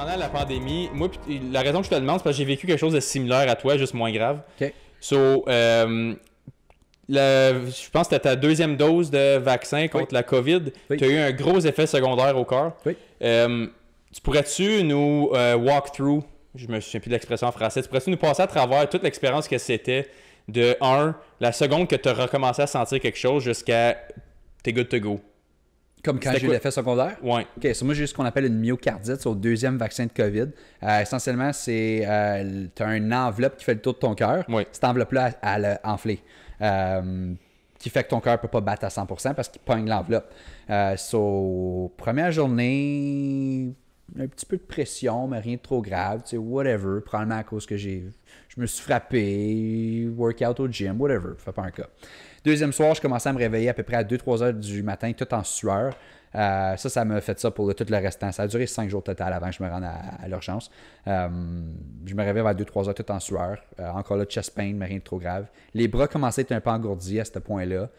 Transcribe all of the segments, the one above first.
pendant la pandémie, moi, la raison que je te demande, c'est parce que j'ai vécu quelque chose de similaire à toi, juste moins grave. OK. So, je pense que c'était ta deuxième dose de vaccin contre la COVID. Oui. Tu as eu un gros effet secondaire au cœur. Oui. Tu pourrais-tu nous walk through, je me souviens plus de l'expression en français, tu pourrais-tu nous passer à travers toute l'expérience que c'était de la seconde que tu as recommencé à sentir quelque chose jusqu'à t'es good to go? Comme quand j'ai eu l'effet secondaire? Oui. OK, moi, j'ai ce qu'on appelle une myocardite, c'est au deuxième vaccin de COVID. Essentiellement, c'est tu as une enveloppe qui fait le tour de ton cœur. Oui. Cette enveloppe-là, elle a enflé. Qui fait que ton cœur ne peut pas battre à 100% parce qu'il pogne l'enveloppe. Première journée, un petit peu de pression, mais rien de trop grave, tu sais, whatever. Probablement à cause que je me suis frappé, workout au gym, whatever, fait pas un cas. Deuxième soir, je commençais à me réveiller à peu près à 2-3 heures du matin, tout en sueur. Ça m'a fait ça pour tout le restant. Ça a duré 5 jours total avant que je me rende à l'urgence. Je me réveillais vers 2-3 heures tout en sueur. Encore là, chest pain, mais rien de trop grave. Les bras commençaient à être un peu engourdis à ce point-là.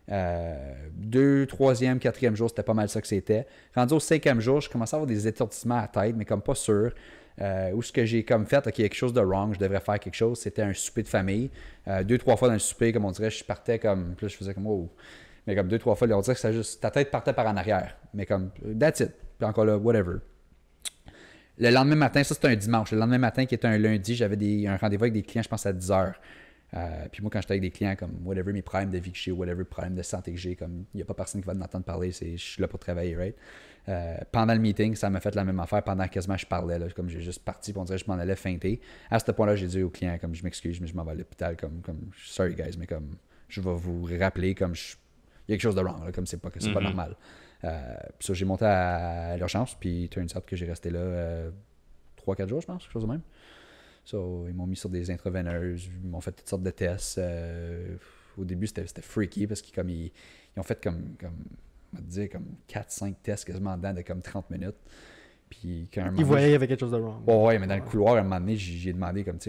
2, 3e, 4e jour, c'était pas mal ça que c'était. Rendu au 5e jour, je commençais à avoir des étourdissements à la tête, mais comme pas sûr. Où ce que j'ai comme fait, OK, il y a quelque chose de wrong, je devrais faire quelque chose. C'était un souper de famille. 2-3 fois dans le souper, comme on dirait, je partais comme. Puis là, je faisais comme oh. Mais comme 2-3 fois, on dirait que ça juste. Ta tête partait par en arrière. Mais comme that's it. Puis encore là, whatever. Le lendemain matin, ça c'était un dimanche. Le lendemain matin, qui était un lundi, j'avais un rendez-vous avec des clients, je pense à 10 heures. Puis moi, quand j'étais avec des clients, comme whatever mes problèmes de vie que j'ai, whatever problème de santé que j'ai, comme il n'y a pas personne qui va m'entendre parler, je suis là pour travailler, right? Pendant le meeting, ça m'a fait la même affaire. Pendant quasiment je parlais, là, comme j'ai juste parti, puis on dirait que je m'en allais feinter. À ce point-là, j'ai dit aux clients, comme je m'excuse, mais je m'en vais à l'hôpital, comme sorry guys, mais comme je vais vous rappeler, comme il y a quelque chose de wrong, là, comme c'est pas normal. Puis ça, j'ai monté à l'urgence, puis turns out que j'ai resté là 3-4 jours, je pense, quelque chose de même. Ils m'ont mis sur des intraveineuses, ils m'ont fait toutes sortes de tests. Au début, c'était freaky parce qu'ils ont fait comme 4-5 tests quasiment dedans de comme 30 minutes. Puis quand ils voyaient qu'il y avait quelque chose de wrong. Ouais, mais dans le couloir, à un moment donné, j'ai demandé comme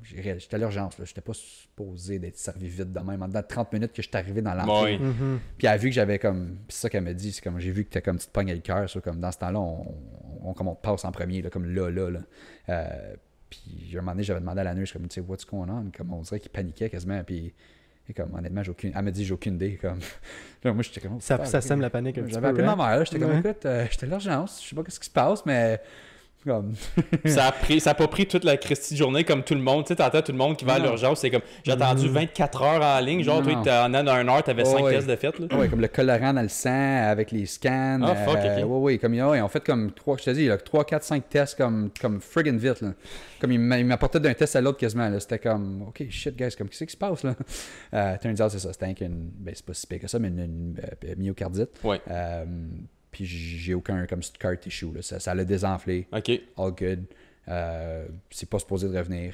j'étais à l'urgence, là, j'étais pas supposé d'être servi vite de même. En dedans de 30 minutes que je suis arrivé dans l'entrée. Oui. Puis elle a vu que j'avais comme. Puis c'est ça qu'elle m'a dit, c'est comme j'ai vu que t'as comme tu te pognes le cœur. Comme dans ce temps-là, on te passe en premier, là, comme là. Puis un moment donné, j'avais demandé à la nurse, comme, tu sais, what's going on? Comme on dirait qu'il paniquait quasiment. Puis, comme, honnêtement, elle m'a dit, j'ai aucune idée. Comme, là, moi, j'étais comme, ça sème la panique un petit peu. J'avais appelé ma mère, là, j'étais comme, Ouais. écoute, j'étais à l'urgence, je sais pas ce qui se passe, mais. Comme... Ça a pas pris toute la Christie de journée comme tout le monde. Tu sais, t'entends tout le monde qui va à l'urgence. C'est comme, j'ai attendu 24 heures en ligne. Genre, toi, en un heure, t'avais 5 tests de fait. Oui, comme le colorant dans le sang avec les scans. Ah, fuck, ok. Oui, comme ils ont fait comme 3, je te dis, 3, 4, 5 tests comme friggin' vite. Là. Comme ils m'apportaient d'un test à l'autre quasiment. Là. C'était comme, OK, shit, guys, comme, qu'est-ce qui se passe là? Turns out, c'est ça. C'était ben, c'est pas si pire que ça, mais une myocardite. Ouais. Puis j'ai aucun comme scar tissue. Là. Ça l'a désenflé. OK. All good. C'est pas supposé de revenir.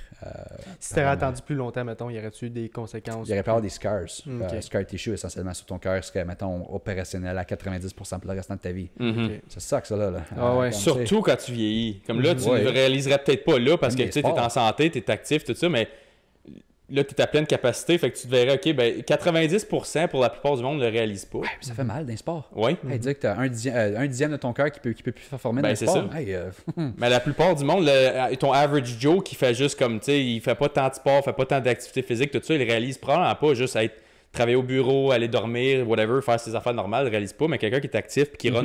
Si t'avais attendu plus longtemps, mettons, y aurait-tu eu des conséquences? Il aurait pu avoir des scars. Ok. Scar tissue essentiellement sur ton cœur serait, mettons, opérationnel à 90% pour le restant de ta vie. Mhm. Ok. C'est ça que ça là. Ah ouais. Comme, Surtout quand tu vieillis. Comme là, tu Ouais. ne réaliserais peut-être pas là parce que Comme tu sais, des t'es en santé, t'es actif, tout ça, mais là, t'es à pleine capacité. Fait que tu te verrais, OK, ben 90% pour la plupart du monde ne le réalise pas. ouais, ça fait mal dans les sports. Oui. Hey, dire que tu as un dixième de ton cœur qui peut plus performer Ben, dans les c'est sports. ça. Hey, Mais la plupart du monde, ton average Joe qui fait juste comme, tu sais, il fait pas tant de sport, fait pas tant d'activité physique, tout ça, il réalise probablement pas juste être travailler au bureau, aller dormir, whatever, faire ses affaires normales, il réalise pas, mais quelqu'un qui est actif puis qui run.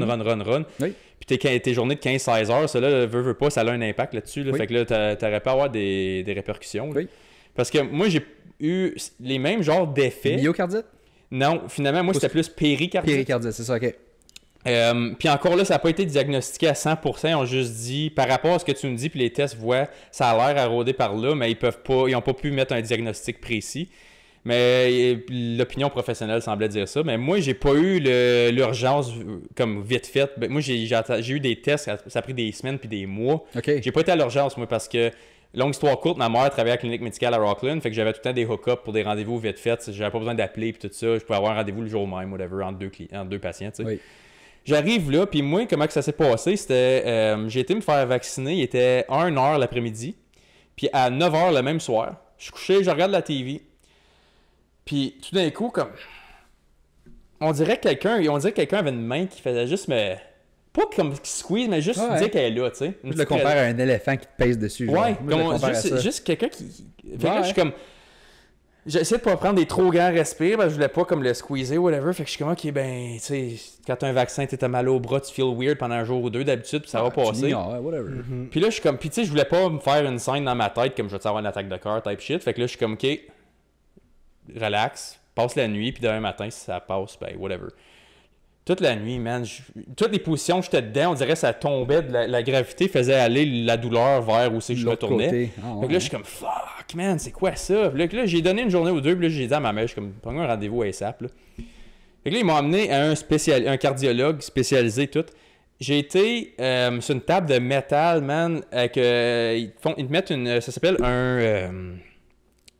Oui. Puis tes journées de 15-16 heures, ça là, veut pas, ça a un impact là-dessus. Là. Oui. Fait que là, t'aurais pas à avoir des répercussions. Là. Oui. Parce que moi, j'ai eu les mêmes genres d'effets. Myocardite? Non, finalement, moi, c'était plus péricardite. Péricardite, c'est ça, OK. Puis encore là, ça n'a pas été diagnostiqué à 100%. Ils ont juste dit, par rapport à ce que tu me dis, puis les tests voient, ça a l'air à rôder par là, mais ils n'ont pas pu mettre un diagnostic précis. Mais l'opinion professionnelle semblait dire ça. Mais moi, j'ai pas eu l'urgence comme vite faite. Ben, moi, j'ai eu des tests, ça a pris des semaines puis des mois. OK. J'ai pas été à l'urgence, moi, parce que, longue histoire courte, ma mère travaillait à la clinique médicale à Rockland, fait que j'avais tout le temps des hook-ups pour des rendez-vous vite faits. J'avais pas besoin d'appeler puis tout ça. Je pouvais avoir un rendez-vous le jour même, whatever, entre deux patients, tu sais. Oui. J'arrive là, puis moi, comment que ça s'est passé, c'était... j'ai été me faire vacciner, il était 1h l'après-midi, puis à 9h le même soir, je suis couché, je regarde la TV, puis tout d'un coup, comme... On dirait que quelqu'un avait une main qui faisait juste pas comme qui squeeze, mais juste Ouais. dire qu'elle est là, tu sais. Je le compare à un éléphant qui te pèse dessus. genre. Ouais, Moi, je le comme compare à ça. juste quelqu'un qui. Fait que là, Ouais. je suis comme. J'essaie de pas prendre des trop grands respires parce que je voulais pas comme le squeezer ou whatever. Fait que je suis comme, ok, ben, tu sais, quand t'as un vaccin, t'as mal au bras, tu feels weird pendant un jour ou deux d'habitude, puis ça va Tu passer. l'ignores, ouais, whatever. Puis là, je suis comme, puis tu sais, je voulais pas me faire une scène dans ma tête comme je vais avoir une attaque de cœur type shit. Fait que là, je suis comme, ok, relax, passe la nuit, puis demain matin, si ça passe, ben, whatever. Toute la nuit, man, toutes les positions où j'étais dedans, on dirait que ça tombait, la gravité faisait aller la douleur vers où c'est que je me L'autre tournais. côté. Ah, Fait ouais. que là, je suis comme, fuck, man, c'est quoi ça? Puis là, j'ai donné une journée ou deux, puis là, j'ai dit à ma mère, je suis comme, prends un rendez-vous à ASAP, là. Fait que là, ils m'ont amené à un cardiologue spécialisé, tout. J'ai été sur une table de métal, man, avec, ils te mettent ça s'appelle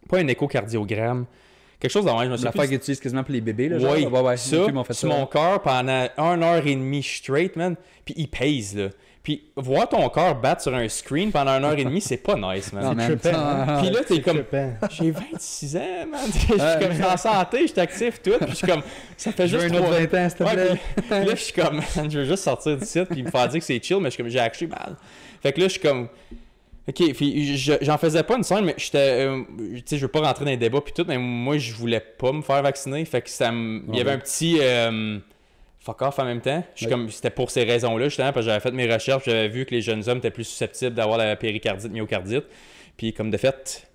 pas un échocardiogramme, quelque chose d'en même, je me souviens L'affaire plus. qu'ils utilisent quasiment pour les bébés, là. Genre. Oui, Ouais, ça, Ils m'ont fait sur ça. mon cœur pendant 1h30 straight, man. Puis il pèse, là. Puis voir ton cœur battre sur un screen pendant 1h30, c'est pas nice, man. Non, man. trippant, Ah, Puis là, t'es C'est comme, trippant. j'ai 26 ans, man. Je suis comme en santé, je suis actif, tout. Puis je suis comme, ça fait Je veux juste un autre 3 20 ans, s'il te Ouais, plaît. puis là, je suis comme, man, je veux juste sortir du site puis me faire dire que c'est chill, mais je suis comme, j'ai actually mal. Fait que là, je suis comme, ok, puis j'en faisais pas une scène, mais j'étais, tu sais, je veux pas rentrer dans les débats puis tout, mais moi, je voulais pas me faire vacciner. Fait que il y avait un petit fuck off en même temps. Je suis Oui. comme, c'était pour ces raisons-là, justement, parce que j'avais fait mes recherches, j'avais vu que les jeunes hommes étaient plus susceptibles d'avoir la péricardite, myocardite. Puis comme de fait,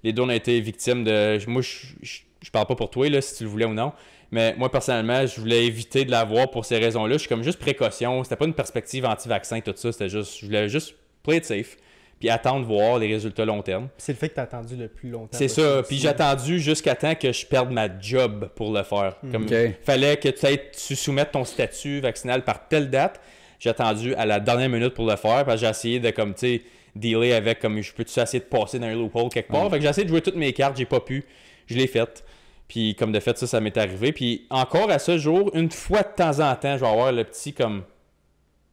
les deux on a été victimes de. Moi, je parle pas pour toi, là, si tu le voulais ou non. Mais moi, personnellement, je voulais éviter de l'avoir pour ces raisons-là. Je suis comme juste précaution. C'était pas une perspective anti-vaccin, tout ça. C'était juste. Je voulais juste play it safe. Puis attendre voir les résultats long terme. C'est le fait que t'as attendu le plus longtemps. C'est possible ça. aussi. Puis j'ai attendu jusqu'à temps que je perde ma job pour le faire. Comme Ok. fallait que tu soumettes ton statut vaccinal par telle date. J'ai attendu à la dernière minute pour le faire parce que j'ai essayé de comme tu sais dealer avec comme je peux-tu essayer de passer dans un loophole quelque part. Fait que j'ai essayé de jouer toutes mes cartes, j'ai pas pu. Je l'ai faite. Puis comme de fait ça m'est arrivé. Puis encore à ce jour, une fois de temps en temps, je vais avoir le petit comme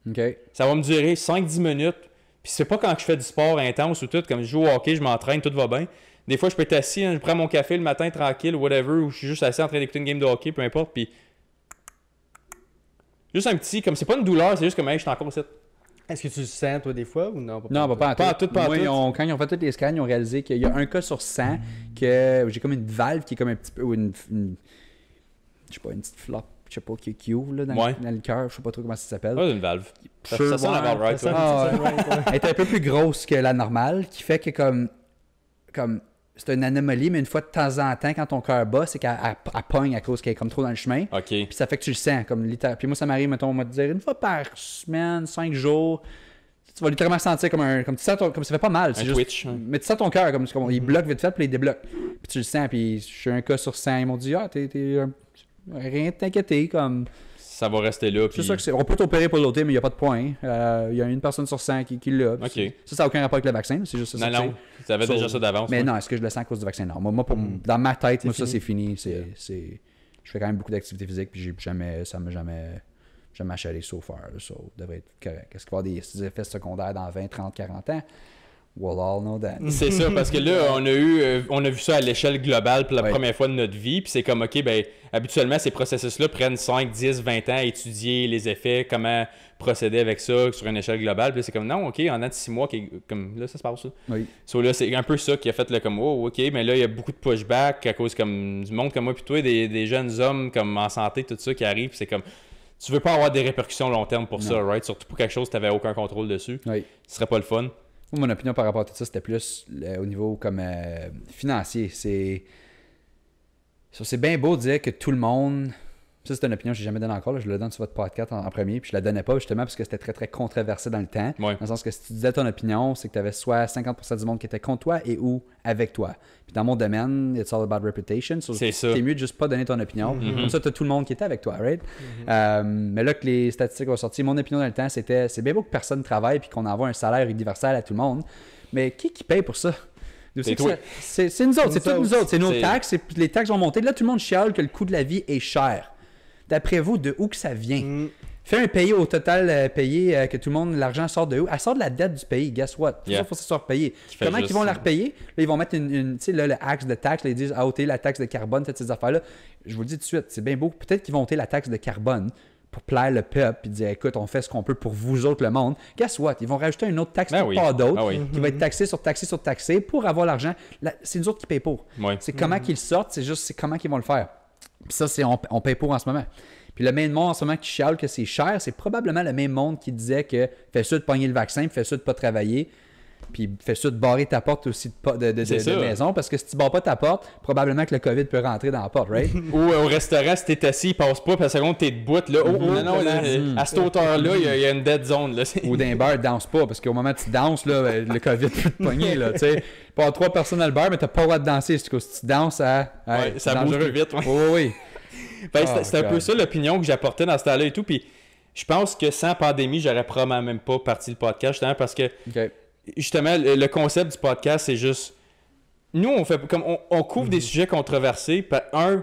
OK. ça va me durer 5-10 minutes. Puis c'est pas quand je fais du sport intense ou tout, comme je joue au hockey, je m'entraîne, tout va bien. Des fois, je peux être assis, hein, je prends mon café le matin tranquille ou whatever, ou je suis juste assis en train d'écouter une game de hockey, peu importe, puis juste un petit, comme c'est pas une douleur, c'est juste comme, hey, je suis encore ici. Est-ce que tu le sens, toi, des fois, ou non? Non, pas en tout. Pas en tout, pas en Moi, tout. quand ils ont fait tous les scans, ils ont réalisé qu'il y a un cas sur 100 que j'ai comme une valve qui est comme un petit peu. Ou une je sais pas, une petite flop, je sais pas, qui ouvre là, dans, Ouais. dans le cœur, je sais pas trop comment ça s'appelle. Ah, une valve. Ça Sure, sonne ouais. about right, Ça, ouais. Ah, ça, right, ouais. Elle est un peu plus grosse que la normale, qui fait que comme c'est une anomalie, mais une fois de temps en temps, quand ton cœur bat, c'est qu'elle pogne à cause qu'elle est comme trop dans le chemin. Ok. Puis ça fait que tu le sens, comme littéralement. Puis moi, ça m'arrive, mettons, on va te dire une fois par semaine, 5 jours. Tu vas littéralement sentir comme tu sens comme ça fait pas mal. C'est Un juste, twitch, hein. mais tu sens ton cœur, comme il bloque vite fait, puis il débloque. Puis tu le sens, puis je suis un cas sur 100. Ils m'ont dit, rien de t'inquiéter, comme. Ça va rester là. C'est Puis... ça que c'est. On peut t'opérer pour l'ôter, mais il n'y a pas de point. Il y a une personne sur 100 qui l'a. Ok. Ça n'a aucun rapport avec le vaccin, c'est juste ça. Non, que non. Tu avais So- déjà ça d'avance. Mais ouais. non, est-ce que je le sens à cause du vaccin? Non. Moi dans ma tête, moi, ça, fini. c'est fini. Je fais quand même beaucoup d'activités physiques, puis ça m'a jamais achalé so far. Ça devrait être correct. Est-ce qu'il va y avoir des effets secondaires dans 20, 30, 40 ans? We'll all know that. C'est ça, parce que là, on a vu ça à l'échelle globale pour la Ouais. première fois de notre vie. Puis c'est comme, OK, ben habituellement, ces processus-là prennent 5, 10, 20 ans à étudier les effets, comment procéder avec ça sur une échelle globale. Puis c'est comme, non, OK, en 6 mois, comme là, ça se passe ça. Oui. So, là, c'est un peu ça qui a fait le comme, oh, OK, mais là, il y a beaucoup de pushback à cause comme du monde comme moi, puis toi, des jeunes hommes comme en santé, tout ça qui arrive. Puis c'est comme, tu veux pas avoir des répercussions long terme pour ça, right? Surtout pour quelque chose que tu n'avais aucun contrôle dessus. Oui. Ce serait pas le fun. Moi, mon opinion par rapport à tout ça, c'était plus au niveau comme financier. C'est bien beau de dire que tout le monde. Ça, c'est une opinion que je n'ai jamais donnée encore. Là. Je le donne sur votre podcast en premier. Puis je la donnais pas justement parce que c'était très, très controversé dans le temps. Ouais. Dans le sens que si tu disais ton opinion, c'est que tu avais soit 50% du monde qui était contre toi et ou avec toi. Puis dans mon domaine, it's all about reputation. So, C'est ça. c'est mieux de juste pas donner ton opinion. Comme ça, tu as tout le monde qui était avec toi, right? Mais là que les statistiques ont sorti, mon opinion dans le temps, c'était c'est bien beau que personne travaille puis qu'on envoie un salaire universel à tout le monde. Mais qui paye pour ça? C'est toi. C'est nous autres, c'est tous nous autres. C'est nos C'est- taxes, les taxes vont monter. Là, tout le monde chiale que le coût de la vie est cher. D'après vous, de où que ça vient? Fais un pays au total payé, que tout le monde, l'argent sort de où? Elle sort de la dette du pays, guess what? Tout Yeah. ça, il faut que ça soit repayé. fait Comment juste ils vont la ça. repayer? Là, ils vont mettre tu sais, là, le axe de taxe, là, ils disent, ôter la taxe de carbone, toutes ces affaires-là. Je vous le dis tout de suite, c'est bien beau. Peut-être qu'ils vont ôter la taxe de carbone pour plaire le peuple, puis dire, écoute, on fait ce qu'on peut pour vous autres, le monde. Guess what? Ils vont rajouter une autre taxe pour pas d'autres, qui va être taxée sur taxée sur taxée pour avoir l'argent. C'est nous autres qui payent pour. Ouais. C'est comment qu'ils sortent, c'est comment qu'ils vont le faire. Puis ça, on paye pour en ce moment. Puis le même monde en ce moment qui chiale que c'est cher, c'est probablement le même monde qui disait que fais ça de pogner le vaccin, puis fais ça de pas travailler. Puis fais ça de barrer ta porte aussi de maison, parce que si tu barres pas ta porte, probablement que le COVID peut rentrer dans la porte, right? Ou au restaurant, si t'es assis, il passe pas, puis à la seconde, t'es debout, là. À cette hauteur-là, il y a une dead zone, là. Ou d'un bar, danse pas, parce qu'au moment où tu danses, là, le COVID peut te pogner, là, tu sais. Pas 3 personnes dans le bar, mais t'as pas le droit de danser. Si tu danses, ça bouge plus vite, oui. Ben, c'est un peu ça l'opinion que j'apportais dans ce temps-là et tout, puis je pense que sans pandémie, j'aurais probablement même pas parti le podcast, justement, parce que... Justement, le concept du podcast, c'est juste... Nous, on fait comme on couvre des sujets controversés,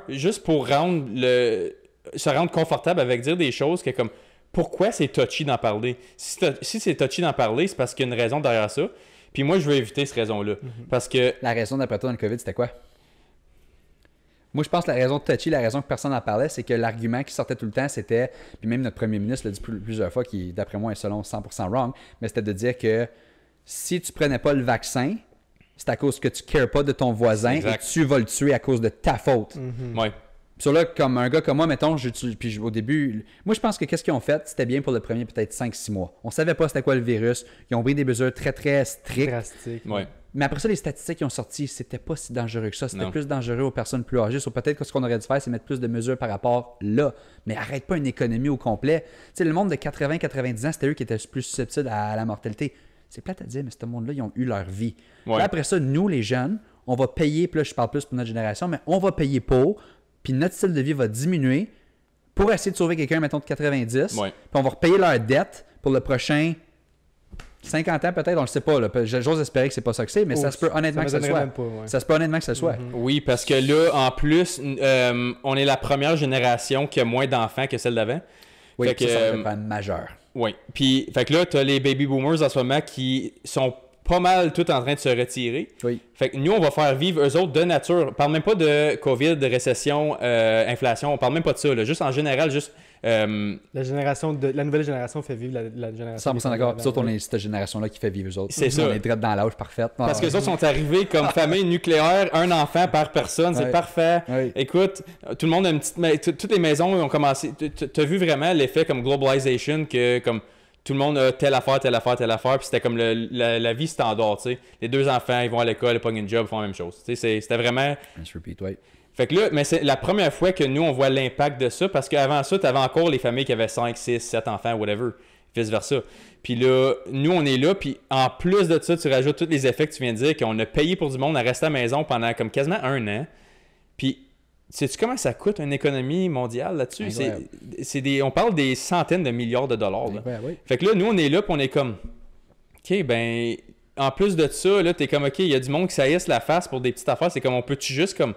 juste pour se rendre confortable avec dire des choses que comme... Pourquoi c'est touchy d'en parler? Si c'est touchy d'en parler, c'est parce qu'il y a une raison derrière ça. Puis moi, je veux éviter cette raison-là. Parce que... La raison, d'après toi, dans le COVID, c'était quoi? Moi, je pense que la raison de touchy, la raison que personne n'en parlait, c'est que l'argument qui sortait tout le temps, c'était... Puis même notre premier ministre l'a dit plusieurs fois, qui, d'après moi, est selon 100% wrong, mais c'était de dire que si tu prenais pas le vaccin, c'est à cause que tu ne cares pas de ton voisin et tu vas le tuer à cause de ta faute. Ouais. Sur là, comme un gars comme moi, mettons, puis au début, moi je pense que qu'est-ce qu'ils ont fait, c'était bien pour le premier peut-être 5-6 mois. On savait pas c'était quoi le virus. Ils ont pris des mesures très très strictes. Drastique. Ouais. Mais après ça, les statistiques qui ont sorti, c'était pas si dangereux que ça. C'était plus dangereux aux personnes plus âgées. Ou peut-être que ce qu'on aurait dû faire, c'est mettre plus de mesures par rapport là. Mais arrête pas une économie au complet. Tu sais, le monde de 80-90 ans, c'était eux qui étaient plus susceptibles à la mortalité. C'est plate à dire, mais ce monde-là, ils ont eu leur vie. Ouais. Là, après ça, nous, les jeunes, on va payer, puis là, je parle plus pour notre génération, mais on va payer pour, puis notre style de vie va diminuer pour essayer de sauver quelqu'un, mettons, de 90. Ouais. Puis on va repayer leur dette pour le prochain 50 ans, peut-être, on le sait pas. J'ose espérer que c'est pas ça que c'est, mais ça se peut honnêtement que ça le soit. Ça se peut honnêtement que ça le soit. Oui, parce que là, en plus, on est la première génération qui a moins d'enfants que celle d'avant. Oui, ça fait quand même majeur. Oui. Puis, fait que là, tu as les baby boomers en ce moment qui sont pas mal tous en train de se retirer. Oui. Fait que nous, on va faire vivre eux autres de nature. On parle même pas de COVID, de récession, inflation. On parle même pas de ça. Là. Juste en général, juste... La nouvelle génération fait vivre la génération. 100% d'accord. Puis on est cette génération-là qui fait vivre eux autres. C'est ça. On est direct dans l'âge parfait. Parce que les autres sont arrivés comme famille nucléaire, un enfant par personne. C'est parfait. Ouais. Écoute, tout le monde a une petite... Toutes les maisons ont commencé... Tu as vu vraiment l'effet comme globalization que comme... Tout le monde a telle affaire, puis c'était comme la vie standard, tu sais. Les 2 enfants, ils vont à l'école, ils pognent une job, ils font la même chose. Tu sais, c'était vraiment... Fait que là, mais c'est la première fois que nous, on voit l'impact de ça, parce qu'avant ça, tu avais encore les familles qui avaient 5, 6, 7 enfants, whatever, vice-versa. Puis là, nous, on est là, puis en plus de ça, tu rajoutes tous les effets que tu viens de dire, qu'on a payé pour du monde à rester à la maison pendant comme quasiment 1 an. Puis... Sais-tu comment ça coûte une économie mondiale là-dessus? On parle des centaines de milliards de dollars. Là. Oui. Fait que là, nous, on est là et on est comme... OK, ben... En plus de ça, là, t'es comme, OK, il y a du monde qui saillisse la face pour des petites affaires. C'est comme, on peut-tu juste comme...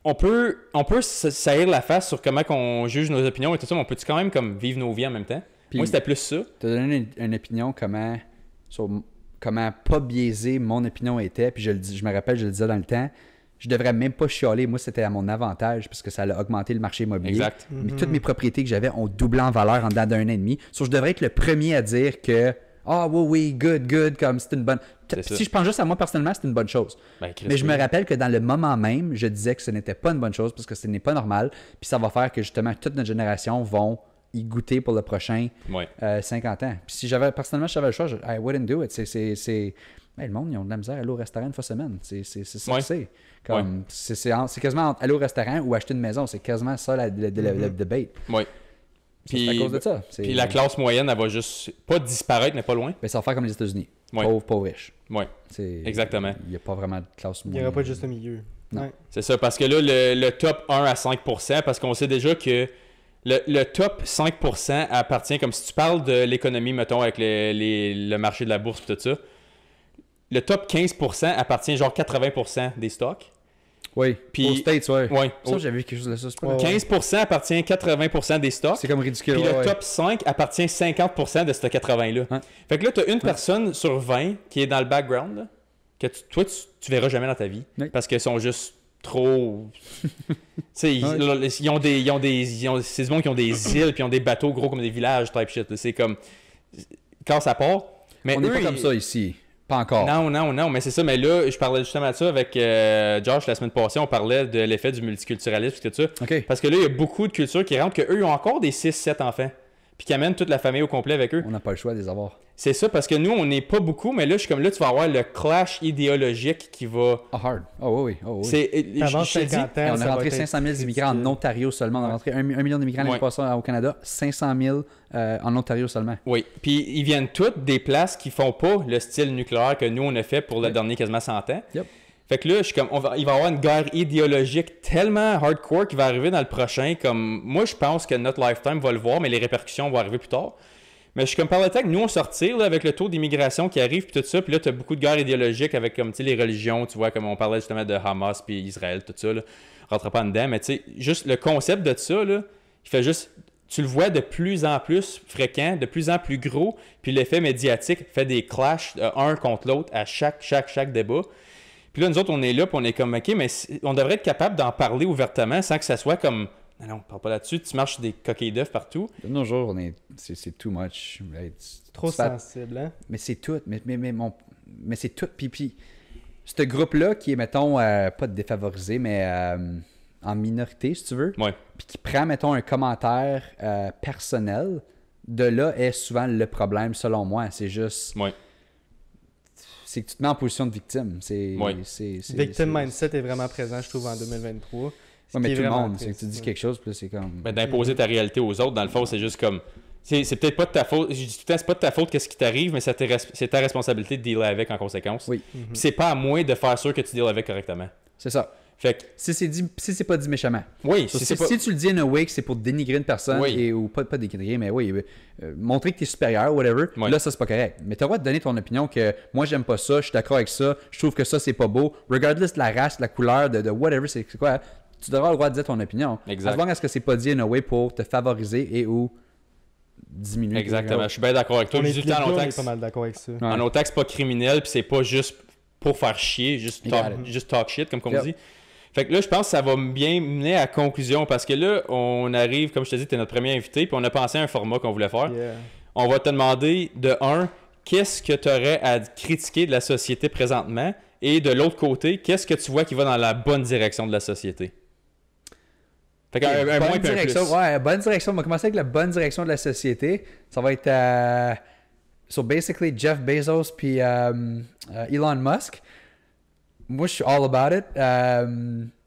On peut saillir la face sur comment on juge nos opinions et tout ça, mais on peut-tu quand même comme vivre nos vies en même temps? Puis, moi, c'était plus ça. Tu as donné une opinion sur comment pas biaiser mon opinion était. Puis je me rappelle, je le disais dans le temps... Je devrais même pas chialer. Moi, c'était à mon avantage parce que ça a augmenté le marché immobilier. Exact. Mais toutes mes propriétés que j'avais ont doublé en valeur en dedans d'1 an et demi. Je devrais être le premier à dire que oui, good, comme c'est une bonne... Si je pense juste à moi personnellement, c'est une bonne chose. Mais je me rappelle que dans le moment même, je disais que ce n'était pas une bonne chose parce que ce n'est pas normal. Puis ça va faire que justement toute notre génération vont y goûter pour le prochain 50 ans. Puis si personnellement, je savais le choix, I wouldn't do it. Le monde, ils ont de la misère à aller au restaurant une fois semaine. C'est ça que c'est. C'est quasiment aller au restaurant ou acheter une maison. C'est quasiment ça le debate. Oui. C'est à cause de ça. Puis la classe moyenne, elle va juste pas disparaître, mais pas loin. Ça va faire comme les États-Unis. Pauvre, riche. Oui. Exactement. Il n'y a pas vraiment de classe moyenne. Il n'y aura pas juste un milieu. Non. Ouais. C'est ça, parce que là, le top 1 à 5%, parce qu'on sait déjà que le top 5% appartient, comme si tu parles de l'économie, mettons, avec le marché de la bourse et tout ça, le top 15% appartient genre 80% des stocks. Oui, puis, aux States, ouais. Ça, j'avais vu quelque chose de ça. 15% appartient 80% des stocks. C'est comme ridicule. Puis le top 5 appartient 50% de ce 80-là. Ouais. Fait que là, tu as une personne sur 20 qui est dans le background, là, que toi, tu verras jamais dans ta vie. Oui. Parce qu'ils sont juste trop. Tu sais, ils ont c'est du monde qui ont des îles, puis ils ont des bateaux gros comme des villages, type shit. Là. C'est comme. Quand ça part. Mais on n'est pas comme ça ici. Pas encore. Non, mais c'est ça. Mais là, je parlais justement de ça avec Josh la semaine passée. On parlait de l'effet du multiculturalisme et tout ça. OK. Parce que là, il y a beaucoup de cultures qui rentrent qu'eux, ils ont encore des 6-7 enfants. Puis qui amènent toute la famille au complet avec eux. On n'a pas le choix de les avoir. C'est ça, parce que nous, on n'est pas beaucoup, mais là, je suis comme là, tu vas avoir le clash idéologique qui va. Oh, hard. Oh, oui. C'est, Avant je te dis, 50 ans, on ça a va rentré être 500 000 immigrants en Ontario seulement. On a rentré 1 million d'immigrants l'année passée au Canada, 500 000 en Ontario seulement. Oui, puis ils viennent tous des places qui font pas le style nucléaire que nous, on a fait pour le dernier quasiment 100 ans. Yep. Fait que là, je suis comme, il va y avoir une guerre idéologique tellement hardcore qui va arriver dans le prochain. Comme, moi, je pense que notre lifetime va le voir, mais les répercussions vont arriver plus tard. Mais je suis comme par le temps que nous, on sortir là, avec le taux d'immigration qui arrive, puis tout ça, puis là, tu as beaucoup de guerres idéologiques avec, comme, tu sais, les religions, tu vois, comme on parlait justement de Hamas puis Israël, tout ça, là. On rentre pas dedans, mais tu sais, juste le concept de ça, là, il fait juste, tu le vois de plus en plus fréquent, de plus en plus gros, puis l'effet médiatique fait des clashs un contre l'autre à chaque débat. Puis là, nous autres, on est là, puis on est comme, OK, mais on devrait être capable d'en parler ouvertement sans que ça soit comme... Non, on parle pas là-dessus. Tu marches sur des coquilles d'œufs partout. De nos jours, c'est too much. trop sensible, hein? Mais c'est tout. Mais c'est tout. Puis ce groupe-là qui est, mettons, pas défavorisé, mais en minorité, si tu veux. Ouais. Puis qui prend, mettons, un commentaire personnel, de là est souvent le problème, selon moi. C'est juste... Ouais. C'est que tu te mets en position de victime. Victim mindset est vraiment présent, je trouve, en 2023. Ouais, mais tout le monde, c'est que tu dis quelque chose, puis là, c'est comme... Ben, d'imposer ta réalité aux autres, dans le fond, c'est juste comme... C'est peut-être pas de ta faute. Je dis tout le temps, c'est pas de ta faute qu'est-ce qui t'arrive, mais c'est ta responsabilité de dealer avec en conséquence. Oui. Puis c'est pas à moi de faire sûr que tu deals avec correctement. C'est ça. Fait que... Si c'est pas dit méchamment. Oui, si tu le dis in a way que c'est pour dénigrer une personne, ou pas dénigrer, mais oui, montrer que tu es supérieur, whatever, là, ça, c'est pas correct. Mais tu as le droit de donner ton opinion que moi, j'aime pas ça, je suis d'accord avec ça, je trouve que ça, c'est pas beau, regardless de la race, de la couleur, de whatever, c'est quoi. Tu devras avoir le droit de dire ton opinion. Exact. As long as que c'est pas dit in a way pour te favoriser et ou diminuer. Exactement. Je suis bien d'accord avec toi. On est pas mal d'accord avec ça. En autant que c'est pas criminel, puis c'est pas juste pour faire chier, juste talk shit, comme on dit. Fait que là, je pense que ça va bien mener à la conclusion parce que là, on arrive, comme je te dis, tu es notre premier invité, puis on a pensé à un format qu'on voulait faire. Yeah. On va te demander, de un, qu'est-ce que tu aurais à critiquer de la société présentement, et de l'autre côté, qu'est-ce que tu vois qui va dans la bonne direction de la société? Fait qu'un moins puis un plus. Ouais, bonne direction. On va commencer avec la bonne direction de la société. Ça va être so basically Jeff Bezos puis Elon Musk. Moi, je suis all about it.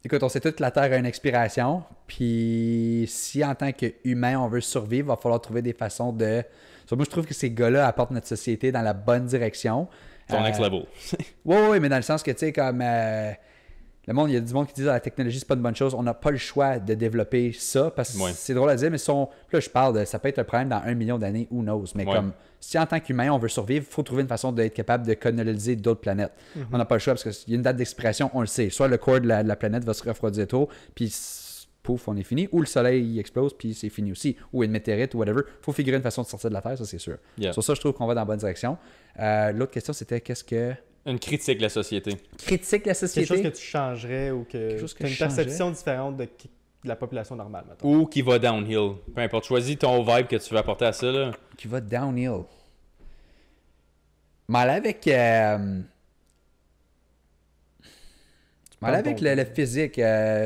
Écoute, on sait tous que la Terre a une expiration. Puis si en tant qu'humain, on veut survivre, il va falloir trouver des façons de... Moi, je trouve que ces gars-là apportent notre société dans la bonne direction. Ton next level. Oui, mais dans le sens que, tu sais, comme... le monde, il y a du monde qui dit que la technologie, c'est pas une bonne chose. On n'a pas le choix de développer ça parce que c'est drôle à dire, mais là, je parle de ça peut être un problème dans 1 million d'années, who knows. Mais comme si en tant qu'humain, on veut survivre, il faut trouver une façon d'être capable de coloniser d'autres planètes. On n'a pas le choix parce qu'il y a une date d'expiration, on le sait. Soit le corps de la planète va se refroidir tôt, puis pouf, on est fini. Ou le soleil il explose, puis c'est fini aussi. Ou une météorite, ou whatever. Il faut figurer une façon de sortir de la Terre, ça c'est sûr. Sur ça, je trouve qu'on va dans la bonne direction. L'autre question, c'était qu'est-ce que... Une critique de la société. Critique de la société. Quelque chose que tu changerais ou que tu as une perception différente de la population normale, mettons. Ou qui va downhill. Peu importe. Choisis ton vibe que tu veux apporter à ça. Là. Qui va downhill. Mal avec... avec le physique,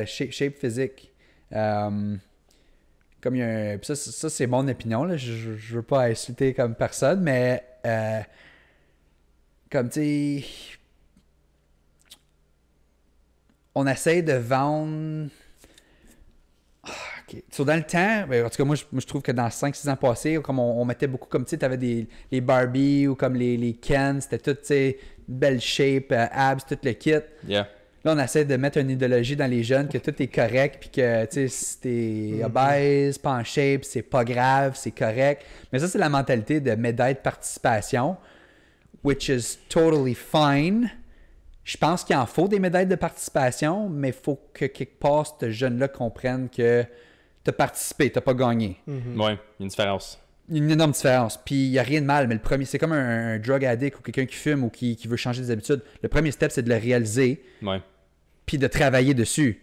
shape physique. Comme il y a un... Ça c'est mon opinion. Là. Je veux pas insulter comme personne, mais... comme tu sais, on essaie de vendre. Okay. So, dans le temps, en tout cas, moi je trouve que dans 5-6 ans passés, comme on mettait beaucoup, comme tu sais, tu avais les Barbie ou comme les Ken, c'était tout, tu sais, belle shape, abs, tout le kit. Yeah. Là, on essaie de mettre une idéologie dans les jeunes que tout est correct, puis que, tu sais, si t'es obèse, pas en shape, c'est pas grave, c'est correct. Mais ça, c'est la mentalité de médaille de participation. Which is totally fine. Je pense qu'il en faut des médailles de participation, mais il faut que quelque part, ce jeune-là comprenne que tu as participé, tu n'as pas gagné. Oui, il y a une différence. Une énorme différence. Puis il n'y a rien de mal, mais le premier, c'est comme un drug addict ou quelqu'un qui fume ou qui veut changer des habitudes. Le premier step, c'est de le réaliser. Ouais. puis de travailler dessus.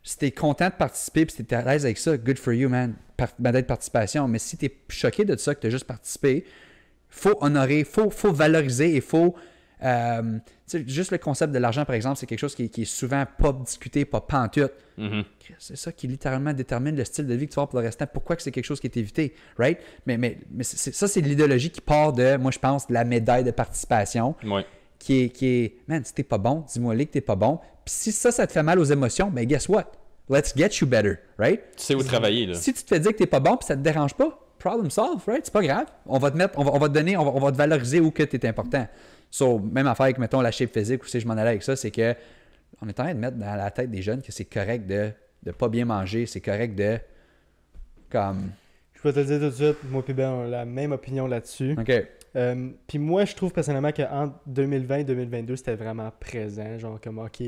Si t'es content de participer puis si t'es à l'aise avec ça, good for you, man. Médaille de participation. Mais si t'es choqué de ça, que t'as juste participé, faut honorer, faut valoriser et faut... juste le concept de l'argent, par exemple, c'est quelque chose qui est souvent pas discuté, pas pantoute. Mm-hmm. C'est ça qui littéralement détermine le style de vie que tu vas avoir pour le restant. Pourquoi que c'est quelque chose qui est évité, right? Mais ça, c'est l'idéologie qui part de, moi, je pense, de la médaille de participation. Ouais. Qui est, man, si t'es pas bon, dis-moi-les que t'es pas bon. Puis si ça te fait mal aux émotions, ben guess what? Let's get you better, right? Tu sais où travailler, là. Si tu te fais dire que t'es pas bon puis ça te dérange pas, problem solved, right? C'est pas grave. On va te donner, on va te valoriser où que t'es important. So, même affaire avec, mettons, la shape physique, ou si je m'en allais avec ça, c'est que on est en train de mettre dans la tête des jeunes que c'est correct de pas bien manger, c'est correct de, comme... Je peux te le dire tout de suite, moi et Ben, on a la même opinion là-dessus. OK. Puis moi, je trouve personnellement qu'entre 2020 et 2022, c'était vraiment présent. Genre comme, OK,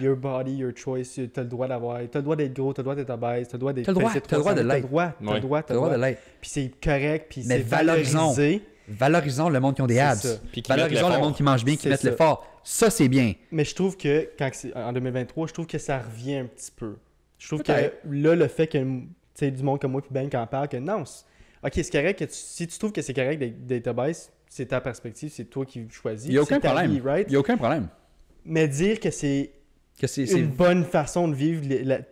your body, your choice, t'as le droit d'avoir, t'as le droit d'être gros, t'as le droit d'être obèse, t'as le droit d'être... T'as le droit de l'être. T'as le droit de l'être. Puis c'est correct, puis c'est valorisé. Valorisons le monde qui ont des abs. Valorisons le monde qui mange bien, qui mettent l'effort. Ça, c'est bien. Mais je trouve que, en 2023, je trouve que ça revient un petit peu. Je trouve que là, le fait que, tu sais, du monde comme moi et Ben qui en parle, que non, OK, c'est correct que si tu trouves que c'est correct d'être obèse, c'est ta perspective, c'est toi qui choisis. Il n'y a aucun problème. Vie, right? Il n'y a aucun problème. Mais dire que c'est une bonne façon de vivre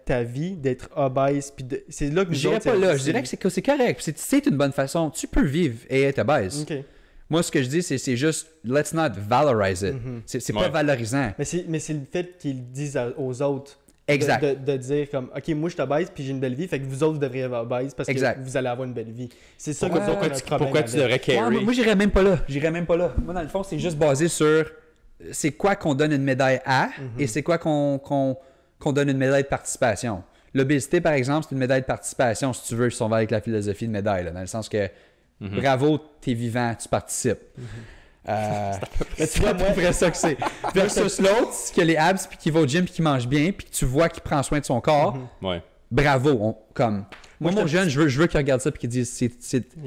ta vie, d'être obèse, puis c'est là que je dirais pas là. Je dirais que c'est correct. C'est une bonne façon. Tu peux vivre et être obèse. OK. Moi, ce que je dis, c'est juste let's not valorize it. C'est pas valorisant. Mais c'est le fait qu'ils disent aux autres. Exact. De dire comme, OK, moi je suis obèse puis j'ai une belle vie, fait que vous autres vous devriez être obèse parce que vous allez avoir une belle vie. C'est ça que pourquoi tu devrais carry? Moi, j'irais même pas là. Moi, dans le fond, c'est juste basé sur c'est quoi qu'on donne une médaille à et c'est quoi qu'on donne une médaille de participation. L'obésité, par exemple, c'est une médaille de participation, si tu veux, si on va avec la philosophie de médaille, là, dans le sens que bravo, t'es vivant, tu participes. Tu vois, à peu près ça que c'est. Versus l'autre, qui a les abs, puis qui va au gym, puis qui mange bien, puis que tu vois qu'il prend soin de son corps. Bravo. Moi, mon jeune, je veux qu'il regarde ça, puis qu'il dise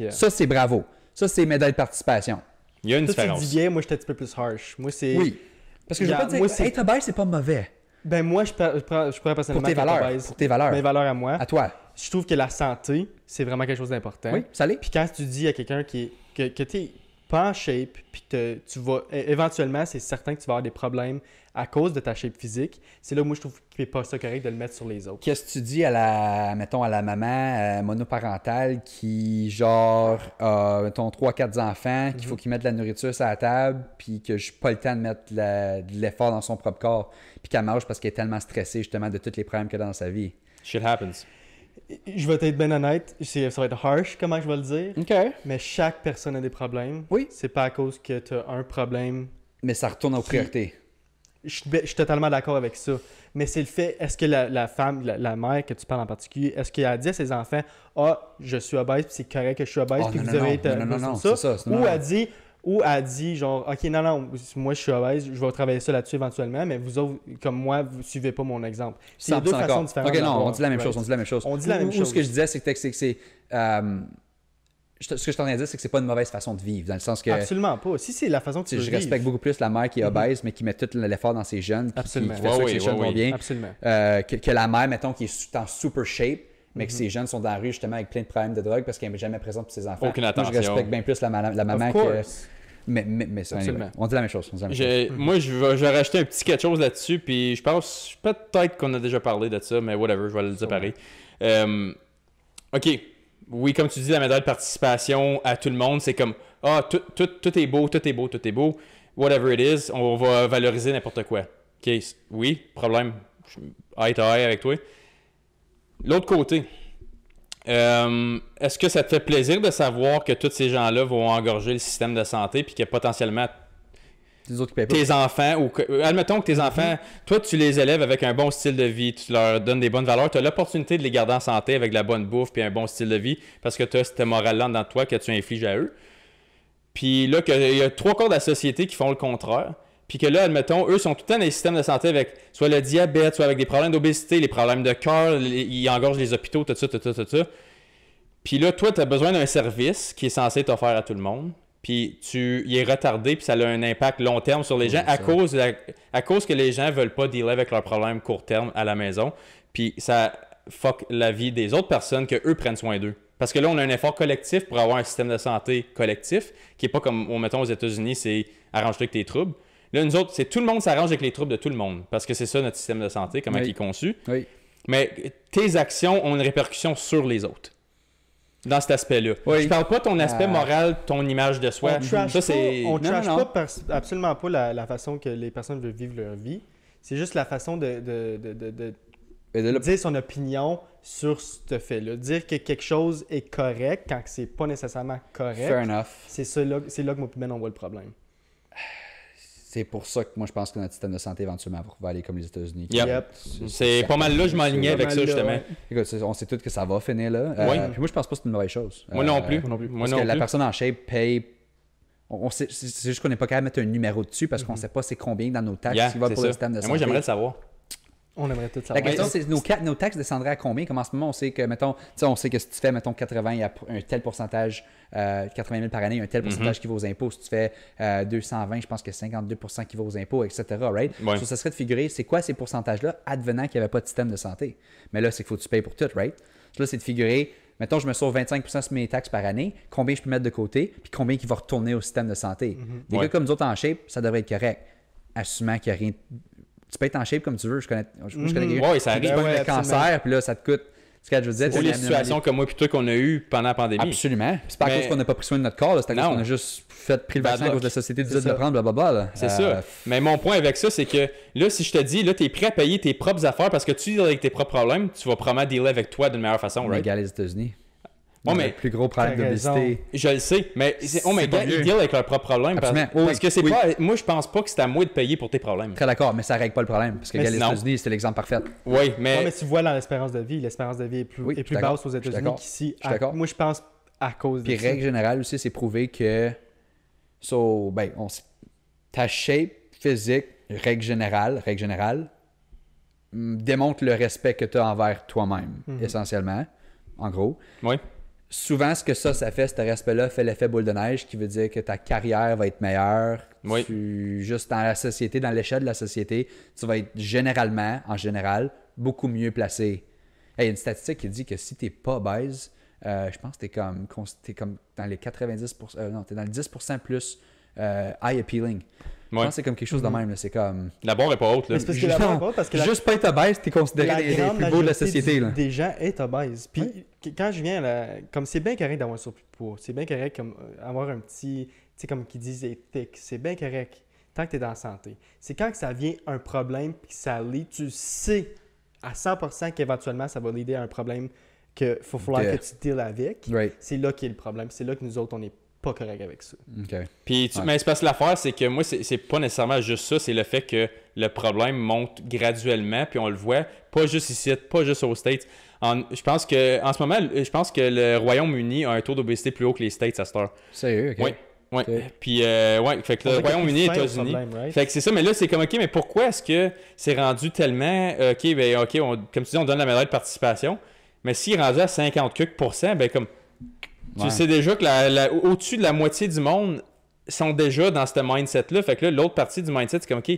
ça, c'est bravo. Ça, c'est médaille de participation. Il y a une différence. Tu dis bien, moi, j'étais un petit peu plus harsh. Moi, c'est... Oui. Parce que je veux pas dire, être obèse, c'est pas mauvais. Ben, moi, je pourrais personnellement pour tes valeurs. Mes valeurs à moi. À toi. Je trouve que la santé, c'est vraiment quelque chose d'important. Oui, ça l'est. Puis quand tu dis à quelqu'un que t'es pas en shape, puis que tu vas... Éventuellement, c'est certain que tu vas avoir des problèmes à cause de ta shape physique. C'est là où moi, je trouve qu'il n'est pas ça correct de le mettre sur les autres. Qu'est-ce que tu dis à la maman monoparentale qui, genre, a, mettons, 3-4 enfants, qu'il faut qu'il mette de la nourriture sur la table, puis que je n'ai pas le temps de mettre de l'effort dans son propre corps, puis qu'elle mange parce qu'elle est tellement stressée, justement, de tous les problèmes qu'elle a dans sa vie? Shit happens. Je vais être bien honnête, ça va être harsh comment je vais le dire, OK. Mais chaque personne a des problèmes. Oui. C'est pas à cause que tu as un problème. Mais ça retourne aux priorités. Je suis totalement d'accord avec ça. Mais c'est le fait, est-ce que la femme, la mère que tu parles en particulier, est-ce qu'elle a dit à ses enfants, je suis obèse, puis c'est correct que je suis obèse, puis vous devez être non, ça? C'est ça. Ou elle dit, genre, OK, non, moi je suis obèse, je vais travailler ça là-dessus éventuellement, mais vous autres, comme moi, vous suivez pas mon exemple. C'est deux façons différentes. OK, non, on dit la même chose. On dit la même chose. Ce que je disais, c'est que ce que je t'en ai dit, c'est que c'est pas une mauvaise façon de vivre, dans le sens que... Absolument pas. Si c'est la façon que tu veux je respecte beaucoup plus la mère qui est obèse, mais qui met tout l'effort dans ses jeunes, qui fait ça que ses jeunes vont bien, que la mère, mettons, qui est en super shape, mais que ses jeunes sont dans la rue justement avec plein de problèmes de drogue parce qu'elle n'est jamais présente pour ses enfants. Aucune attention. Moi, je respecte bien plus la maman que... Mais ça, anyway, on dit la même chose. Moi, je vais rajouter un petit quelque chose là-dessus, puis je pense peut-être qu'on a déjà parlé de ça, mais whatever, je vais le dire pareil. OK. Oui, comme tu dis, la médaille de participation à tout le monde, c'est comme tout est beau, whatever it is, on va valoriser n'importe quoi. OK, oui, problème, eye to eye avec toi. L'autre côté, est-ce que ça te fait plaisir de savoir que tous ces gens-là vont engorger le système de santé puis que potentiellement tes enfants, ou admettons que tes enfants, toi tu les élèves avec un bon style de vie, tu leur donnes des bonnes valeurs, tu as l'opportunité de les garder en santé avec de la bonne bouffe puis un bon style de vie parce que tu as cette morale-là dans toi que tu infliges à eux. Puis là, il y a 3/4 de la société qui font le contraire. Puis que là, admettons, eux sont tout le temps dans les systèmes de santé avec soit le diabète, soit avec des problèmes d'obésité, les problèmes de cœur, ils engorgent les hôpitaux, tout ça. Puis là, toi, tu as besoin d'un service qui est censé t'offrir à tout le monde. Puis il est retardé, puis ça a un impact long terme sur les gens à cause de à cause que les gens veulent pas dealer avec leurs problèmes court terme à la maison, puis ça fuck la vie des autres personnes que eux prennent soin d'eux. Parce que là, on a un effort collectif pour avoir un système de santé collectif, qui est pas comme, mettons, aux États-Unis, c'est arrange-toi avec tes troubles. Là, nous autres, c'est tout le monde s'arrange avec les troubles de tout le monde, parce que c'est ça notre système de santé, comment il est conçu. Oui. Mais tes actions ont une répercussion sur les autres. Dans cet aspect-là. Oui. Je parle pas de ton aspect moral, ton image de soi. On trash Non. pas absolument pas la façon que les personnes veulent vivre leur vie. C'est juste la façon de dire son opinion sur ce fait-là. Dire que quelque chose est correct quand c'est pas nécessairement correct. Fair enough. C'est là que moi et Ben on voit le problème. C'est pour ça que moi, je pense que notre système de santé, éventuellement, va aller comme les États-Unis. Yep. C'est pas mal là, je m'alignais avec ça, justement. Ouais. Écoute, on sait tous que ça va finir là. Oui. Puis moi, je pense pas que c'est une mauvaise chose. Moi non plus. Parce que la personne en shape paye. C'est juste qu'on n'est pas capable de mettre un numéro dessus parce qu'on ne sait pas c'est combien dans nos taxes qui va pour le système de santé. Moi, j'aimerais le savoir. On aimerait tout La savoir. question, c'est nos taxes descendraient à combien? Comme en ce moment, on sait que, mettons, on sait que si tu fais, mettons, 80, il y a un tel pourcentage, 80 000 par année, il y a un tel pourcentage qui va aux impôts. Si tu fais 220, je pense que 52 qui va aux impôts, etc. Right? Ouais. Ça serait de figurer, c'est quoi ces pourcentages-là, advenant qu'il n'y avait pas de système de santé. Mais là, c'est qu'il faut que tu payes pour tout, right? Là, c'est de figurer, mettons, je me sauve 25 sur mes taxes par année, combien je peux mettre de côté, puis combien qui va retourner au système de santé. Des gars comme nous autres en shape, ça devrait être correct. Assumant qu'il n'y a rien. Tu peux être en shape comme tu veux. Je connais des gars ça qui arrive. pognent le cancer, puis là, ça te coûte. Ce que je veux dire, Ou les situations comme moi et toi qu'on a eues pendant la pandémie. Absolument. Puis c'est pas à cause qu'on n'a pas pris soin de notre corps, là, c'est à cause qu'on a juste pris le vaccin à cause de la société disait de le prendre, blablabla. Là. C'est ça. Mais mon point avec ça, c'est que là, si je te dis, là, tu es prêt à payer tes propres affaires parce que tu deals avec tes propres problèmes, tu vas probablement dealer avec toi d'une meilleure façon, On right? égale les États-Unis. Oh, mais le plus gros problème t'as d'obésité. je le sais, mais pas ils mieux. deal avec leurs propres problèmes. Parce Absolument. que c'est Oui. pas. Moi, je pense pas que c'est à moi de payer pour tes problèmes. Très d'accord, mais ça règle pas le problème. Parce que Mais les non. États-Unis, c'est l'exemple parfait. Oui, Mais tu vois dans l'espérance de vie est plus, Oui, est je suis plus d'accord. basse aux Je suis États-Unis d'accord. qu'ici. Je suis d'accord. Moi, je pense à cause Puis de ça. règle générale aussi, c'est prouvé que ta shape physique, règle générale, démontre le respect que tu as envers toi-même, essentiellement, en gros. Oui. Souvent, ce que ça fait, ce respect-là, fait l'effet boule de neige, qui veut dire que ta carrière va être meilleure. Oui. Juste dans la société, dans l'échelle de la société, tu vas être en général, beaucoup mieux placé. Il y a une statistique qui dit que si tu n'es pas obèse, je pense que t'es comme dans les 90%, non, tu es dans le 10% plus eye appealing. Je pense que c'est comme quelque chose de même. Là. C'est comme. La barre est pas haute, là. Mais c'est parce que la barre est pas, parce que juste pas être obèse, t'es considéré des grande plus beaux de la majorité société. Là. des gens est obèse. Puis quand je viens comme c'est bien correct d'avoir un surplus de poids, c'est bien correct comme avoir un petit, tu sais comme qu'ils disent éthique, c'est bien correct tant que tu es dans la santé. C'est quand que ça vient un problème puis que ça lead, tu sais à 100% qu'éventuellement ça va l'aider à un problème que faut falloir que tu deals avec. Right. C'est là qu'il y a le problème, c'est là que nous autres on n'est pas correct avec ça. OK. Puis, mais c'est parce que l'affaire, c'est que moi, c'est pas nécessairement juste ça, c'est le fait que le problème monte graduellement, puis on le voit, pas juste ici, pas juste aux States. Je pense que en ce moment, je pense que le Royaume-Uni a un taux d'obésité plus haut que les States à cette heure. Sérieux, OK. Oui. Oui. Ok. Puis, fait que le Royaume-Uni et les États-Unis. Fait que c'est ça, mais là, c'est comme, OK, mais pourquoi est-ce que c'est rendu tellement, comme tu dis, on donne la médaille de participation, mais s'il est rendu à 50%, ben comme. Tu sais déjà que au-dessus de la moitié du monde sont déjà dans ce mindset-là. Fait que là, l'autre partie du mindset, c'est comme, OK,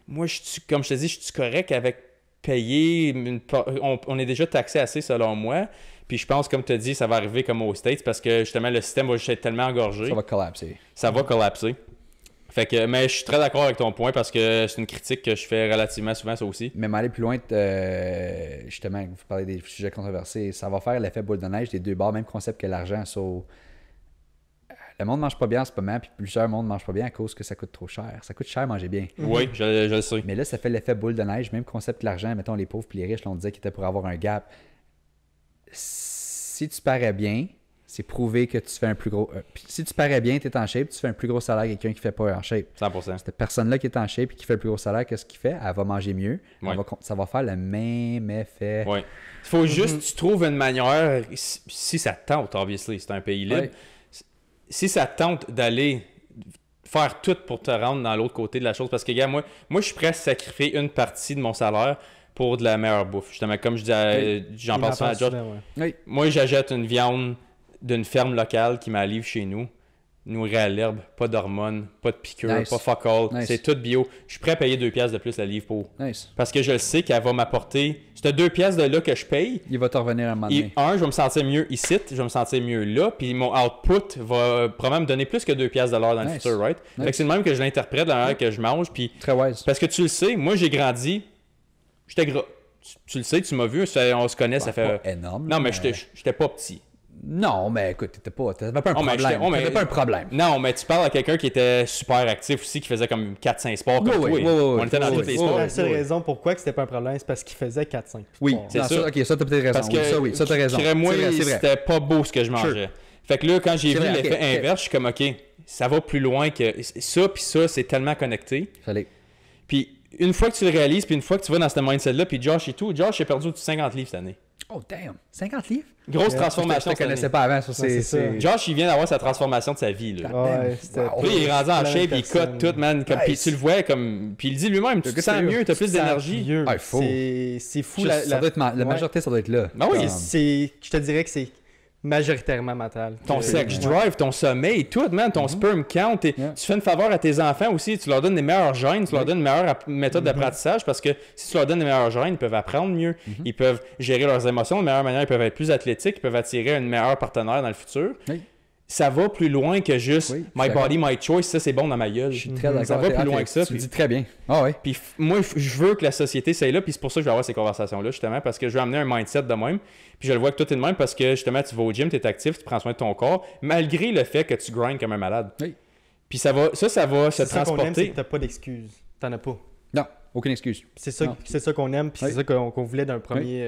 moi, comme je te dis, je suis correct avec payer. On est déjà taxé assez, selon moi. Puis je pense, comme tu as dit, ça va arriver comme aux States parce que justement, le système va juste être tellement engorgé. Ça va collapser. Ça va collapser. Fait que, mais je suis très d'accord avec ton point parce que c'est une critique que je fais relativement souvent, ça aussi. Mais aller plus loin, justement, vous parlez des sujets controversés, ça va faire l'effet boule de neige des deux bords, même concept que l'argent. Le monde ne mange pas bien en ce moment, puis plusieurs monde ne mange pas bien à cause que ça coûte trop cher. Ça coûte cher manger bien. Oui, je le sais. Mais là, ça fait l'effet boule de neige, même concept que l'argent, mettons les pauvres et les riches, là, on disait qu'ils étaient pour avoir un gap. Si tu parais bien, c'est prouvé que tu fais un plus gros. Si tu parais bien, tu es en shape, tu fais un plus gros salaire que quelqu'un qui fait pas en shape. 100%. Cette personne-là qui est en shape et qui fait le plus gros salaire, qu'est-ce qu'il fait? Elle va manger mieux. Ouais. Ça va faire le même effet. Oui. Il faut juste que tu trouves une manière, si ça te tente, obviously, c'est un pays libre. Ouais. Si ça te tente d'aller faire tout pour te rendre dans l'autre côté de la chose, parce que, gars, moi, je suis prêt à sacrifier une partie de mon salaire pour de la meilleure bouffe. Justement, comme je disais, j'en parle souvent à George. Oui. Moi, j'achète une viande d'une ferme locale qui m'arrive chez nous. nourri à l'herbe, pas d'hormones, pas de piqûres, Nice. pas fuck all. Nice. C'est tout bio. Je suis prêt à payer 2 piastres de plus la livre pour. Nice. Parce que je le sais qu'elle va m'apporter. C'est 2 piastres de là que je paye. Il va te revenir un moment donné. Et je vais me sentir mieux ici, je vais me sentir mieux là, puis mon output va probablement me donner plus que 2 piastres de l'heure dans le Nice. futur, right? Nice. Fait que c'est le même que je l'interprète dans l'heure que je mange, puis Très wise. parce que tu le sais, moi j'ai grandi, j'étais gras. Tu le sais, tu m'as vu, on se connaît, ça fait... Pas énorme. Non, mais j'étais pas petit. Non, mais écoute, t'avais pas un Oh, mais problème. T'avais pas un problème. Non, mais tu parles à quelqu'un qui était super actif aussi, qui faisait comme 4-5 sports comme Oui, toi. oui, On était dans oui, tous les oui, sports. La seule oui. raison pourquoi que c'était pas un problème, c'est parce qu'il faisait 4-5. Oui, c'est non, ça. Ok, ça t'as peut-être raison. Parce que oui, ça t'as raison. Moi, C'est vrai, c'est vrai. c'était pas beau ce que je mangeais. Fait que là, quand j'ai C'est vu vrai, l'effet ok, ok. inverse, je suis comme, OK, ça va plus loin que ça, puis ça, c'est tellement connecté. Fallait. Puis une fois que tu le réalises, puis une fois que tu vas dans ce mindset-là, puis Josh et tout, Josh a perdu au-dessus de 50 livres cette année. Oh, damn. 50 livres? Grosse Je transformation te cette connaissais année. pas avant, ça, c'est ça. Josh, il vient d'avoir sa transformation de sa vie, là. Ouais, c'était. Wow. Là, il est rendu en Plein de shape, il personnes. cote tout, man. Comme, Nice. puis tu le vois comme. Puis il dit lui-même, tu Le te gars sens sérieux. mieux, t'as plus Tu te sens d'énergie. mieux. Ah, il faut. C'est fou. Ça doit être la ouais. majorité, ça doit être là. Ben oui, Comme- Je te dirais que c'est majoritairement mental. Ton sex Ouais. drive, ton sommeil, tout, man, ton sperm count. Yeah. Tu fais une faveur à tes enfants aussi, tu leur donnes les meilleurs gènes, tu leur donnes une meilleure méthode d'apprentissage parce que si tu leur donnes les meilleurs gènes, ils peuvent apprendre mieux, ils peuvent gérer leurs émotions de meilleure manière, ils peuvent être plus athlétiques, ils peuvent attirer un meilleur partenaire dans le futur. Oui. Ça va plus loin que juste Oui, my je suis body, my choice, ça c'est bon dans ma gueule. Je suis très d'accord. Ça va plus Ok, loin que ça. Tu le Puis, dis très bien. Ah ouais. puis moi, je veux que la société soit là, puis c'est pour ça que je vais avoir ces conversations-là, justement, parce que je veux amener un mindset de même. Puis je le vois que toi, t'es de même parce que justement, tu vas au gym, tu es actif, tu prends soin de ton corps, malgré le fait que tu grindes comme un malade. Oui. Puis ça va se C'est ça qu'on aime, c'est transporter. que t'as pas d'excuses. T'en as pas. Non, aucune excuse. C'est ça, Non. c'est ça qu'on aime, puis Oui. c'est ça qu'on voulait d'un premier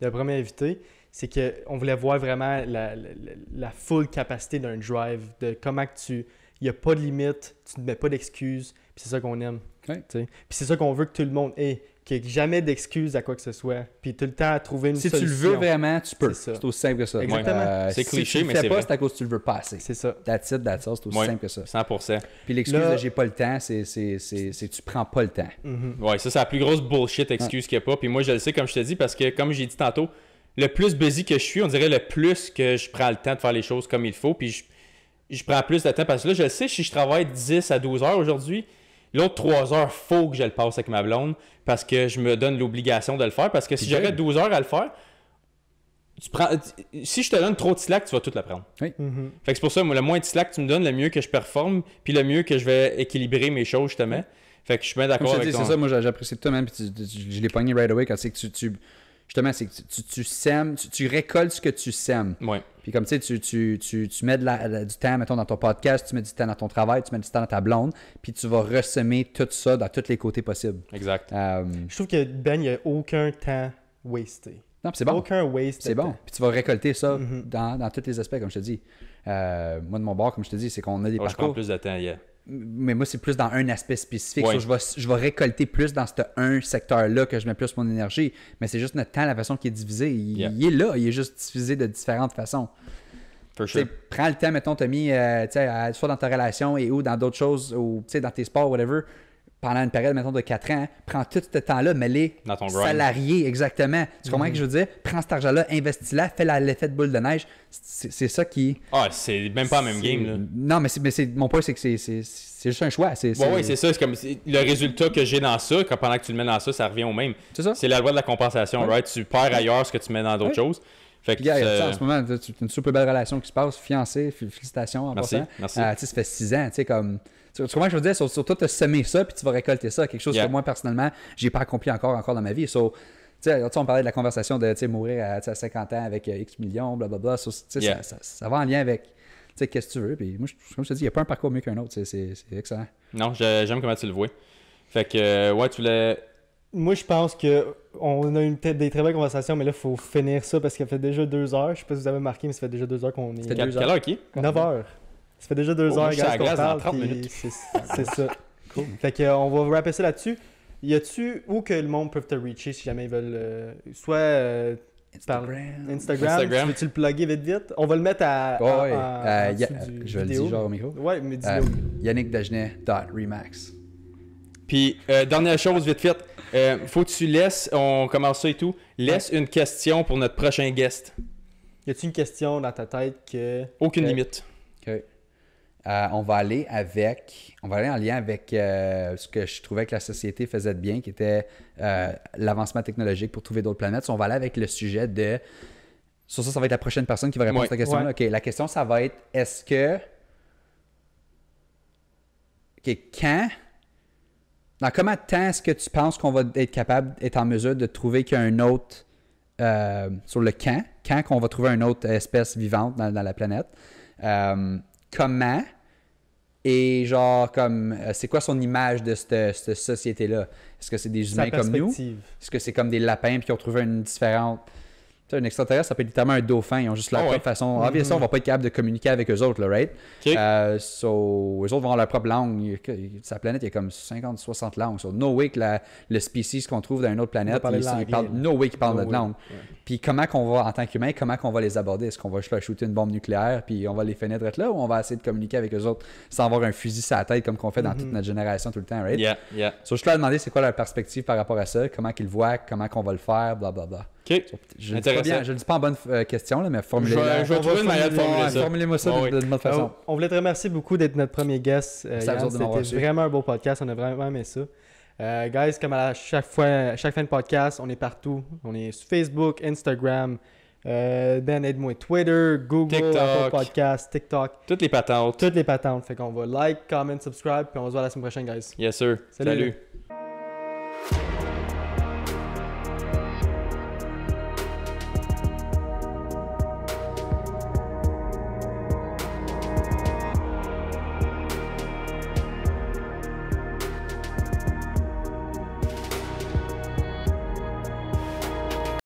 invité. C'est qu'on voulait voir vraiment la full capacité d'un drive, de comment que il n'y a pas de limite, tu ne mets pas d'excuses, puis c'est ça qu'on aime. Oui. Tu sais. Puis c'est ça qu'on veut que tout le monde ait, qu'il n'y ait jamais d'excuses à quoi que ce soit, puis tout le temps à trouver une Si tu solution. le veux vraiment, tu peux. C'est ça. C'est aussi simple que ça. Exactement. C'est si cliché, tu le mais fais c'est pas, vrai. c'est à cause que tu le veux pas assez. C'est ça. That's it, that's all. C'est aussi Ouais. simple que ça. 100%. Puis l'excuse Là- de j'ai pas le temps, c'est que tu prends pas le temps. Mhm. Ouais, ça, c'est la plus grosse bullshit excuse qu'il n'y a pas. Puis moi, je le sais, comme je te dis, parce que comme j'ai dit tantôt, le plus busy que je suis, on dirait le plus que je prends le temps de faire les choses comme il faut. Puis je prends plus de temps parce que là, je le sais, si je travaille 10 à 12 heures aujourd'hui, l'autre 3 heures, faut que je le passe avec ma blonde parce que je me donne l'obligation de le faire. Parce que si Puis j'aurais 12 heures à le faire, si je te donne trop de slack, tu vas tout le prendre. Mhm. Fait que c'est pour ça, moi, le moins de slack que tu me donnes, le mieux que je performe, puis le mieux que je vais équilibrer mes choses, justement. Fait que je suis bien Comme d'accord je te avec dis, ton... c'est ça, moi j'apprécie tout, man. Puis je l'ai pogné right away quand c'est que justement, c'est que tu sèmes, tu récoltes ce que tu sèmes. Ouais, Puis comme tu sais, tu mets du temps, mettons, dans ton podcast, tu mets du temps dans ton travail, tu mets du temps dans ta blonde, puis tu vas ressemer tout ça dans tous les côtés possibles. exact. Je trouve que Ben, il n'y a aucun temps wasté. Non, puis c'est bon. Aucun waste. C'est de bon. temps. Puis tu vas récolter ça Mhm. dans tous les aspects, comme je te dis. Moi, de mon bord, comme je te dis, c'est qu'on a des Ouais, je prends parcours. plus de temps, yeah. Mais moi, c'est plus dans un aspect spécifique. Ouais. So, je vais récolter plus dans ce un secteur-là que je mets plus mon énergie. Mais c'est juste notre temps, la façon qu'il est divisé. Il est là. Il est juste divisé de différentes façons. For Tu sais, sure. prends le temps, mettons, Tommy, soit dans ta relation et ou dans d'autres choses, ou dans tes sports, whatever, pendant une période, mettons, de 4 ans, prends tout ce temps-là, mets-les Dans ton grind. salariés, exactement. Tu comprends ce que je veux dire? Prends cet argent-là, investis-la, fais l'effet de boule de neige. C'est ça qui... Ah, c'est même pas la même game, là. Non, mais mon point, c'est que c'est juste un choix. Ouais, c'est ça. C'est comme le résultat que j'ai dans ça, quand pendant que tu le mets dans ça, ça revient au même. C'est ça. C'est la loi de la compensation, Ouais. right? Tu perds ailleurs ce que tu mets dans d'autres Ouais. choses. Fait que Puis, regarde, en ce moment, tu as une super belle relation qui se passe, fiancé, félicitations en Merci, passant. merci. Tu sais, ça fait 6 ans, tu sais, comme... Tu comprends ce que je veux dire? Surtout, tu as semé ça, puis tu vas récolter ça, quelque chose Yeah. que moi, personnellement, j'ai pas accompli encore dans ma vie. So, tu sais, on parlait de la conversation de tu sais, mourir à 50 ans avec X millions, blablabla. So, tu sais, Yeah. ça va en lien avec, tu sais, qu'est-ce que tu veux. Puis moi, comme je te dis, il n'y a pas un parcours mieux qu'un autre. C'est excellent. Non, j'aime comment tu le vois. Fait que, ouais, tu voulais... Moi, je pense qu'on a eu des très belles conversations, mais là, il faut finir ça parce qu'il fait déjà 2 heures. Je sais pas si vous avez marqué, mais ça fait déjà 2 heures qu'on est. C'était Quelle 2 heure, OK? 9 heures. Ça fait déjà 2 Oh, heures, moi, je suis à la qu'on glace dans parle, 30 puis minutes. c'est ça. Cool. Fait que, on va wrapper ça là-dessus. Y a-tu où que le monde peut te reacher si jamais ils veulent soit par Instagram. Instagram. Veux-tu le plugger vite? On va le mettre à. Ouais, ouais. en dessous du Je vais le vidéo. dire genre au micro. Ouais, mais dis-le. YannickDagenet.remax. Puis, dernière chose, vite fait. Faut que tu laisses, on commence ça et tout, laisse une question pour notre prochain guest. Y a-tu une question dans ta tête que. Aucune Ok. limite. OK. On va aller en lien avec ce que je trouvais que la société faisait de bien, qui était l'avancement technologique pour trouver d'autres planètes. On va aller avec le sujet de... Sur ça va être la prochaine personne qui va répondre à cette question-là. OK, la question, ça va être, est-ce que... OK, quand... Dans combien de temps est-ce que tu penses qu'on va être capable, être en mesure de trouver qu'il y a un autre... sur le quand qu'on va trouver une autre espèce vivante dans la planète? Comment? Et genre, comme, c'est quoi son image de cette société-là? Est-ce que c'est des humains comme nous? Est-ce que c'est comme des lapins puis qui ont trouvé une différente... Tu sais, un extraterrestre, ça peut être littéralement un dauphin. Ils ont juste leur propre façon. Obviously, on va pas être capable de communiquer avec eux autres, là, right? OK. So, eux autres vont avoir leur propre langue. Sa planète, il y a comme 50-60 langues. So, no way que le species qu'on trouve dans une autre planète, no way qu'ils parlent notre langue. Ouais. Puis comment qu'on va, en tant qu'humain, comment qu'on va les aborder? Est-ce qu'on va juste leur shooter une bombe nucléaire puis on va les fenêtres là ou on va essayer de communiquer avec eux autres sans avoir un fusil sur la tête comme qu'on fait dans toute notre génération tout le temps, right? Yeah, yeah. So, je leur ai demandé c'est quoi leur perspective par rapport à ça, comment qu'ils le voient, comment qu'on va le faire, blablabla. OK. Je ne le dis pas en bonne question, là, mais formulez-moi. Je vais trouver une manière de formuler ça. Formulez-moi ça d'une autre façon. On voulait te remercier beaucoup d'être notre premier guest. Yann, c'était vraiment un beau podcast. On a vraiment aimé ça. Guys, comme à chaque fin de podcast, on est partout. On est sur Facebook, Instagram, Ben aide-moi, Twitter, Google, Apple Podcast, TikTok. Toutes les patentes. Fait qu'on va like, comment, subscribe, puis on se voit la semaine prochaine, guys. Yes, sir. Salut.